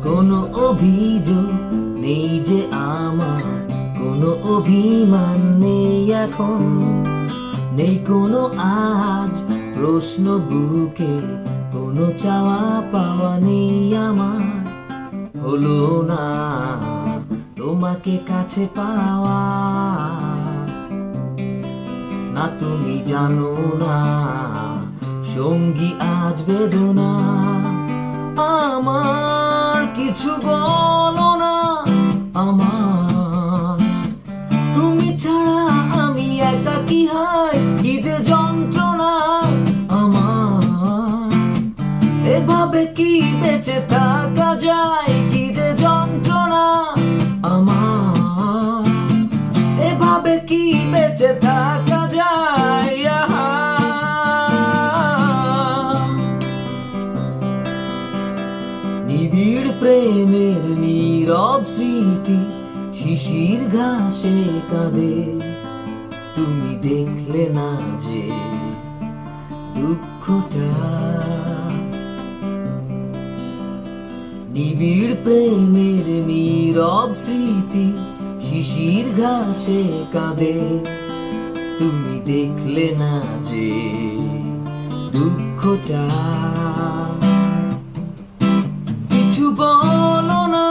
কোনো অভিযোগ নেই যে আমার, কোনো অভিমান নেই এখন, নেই কোনো আজ প্রশ্ন বুকে, কোনো চাওয়া পাওয়া নেই আমার। হলো না তোমাকে কাছে পাওয়া, না তুমি জানো না সঙ্গী আজ বেদনা। আমার কিছু বলো না আমার, তুমি ছাড়া আমি একাকী, হায় কি যে যন্ত্রণা আমার। এভাবে কি বেঁচে থাকা যায়, কি যে যন্ত্রণা আমার। এভাবে কি বেঁচে থাকা যায়। নিবিড় প্রেমের নীরব স্মৃতি শিশির ঘাসে কাঁদে, তুমি দেখলে না যে দুঃখটা। নিবিড় প্রেমের নীরব স্মৃতি শিশির ঘাসে কাঁদে, তুমি দেখলে না যে দুঃখটা। কিছু বলো না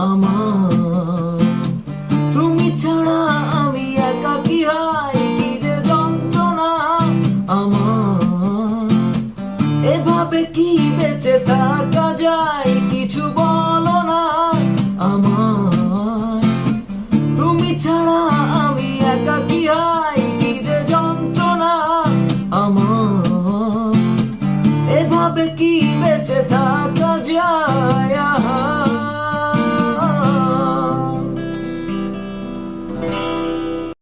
আমার, তুমি ছাড়া আমি একাকী, হায় কি যে যন্ত্রণা আমার। এভাবে কি বেঁচে থাকা যায়, কিছু বলো না আমার। তুমি ছাড়া আমি একাকী, হায় কি যে যন্ত্রণা আমার। এভাবে কি বেঁচে থাকা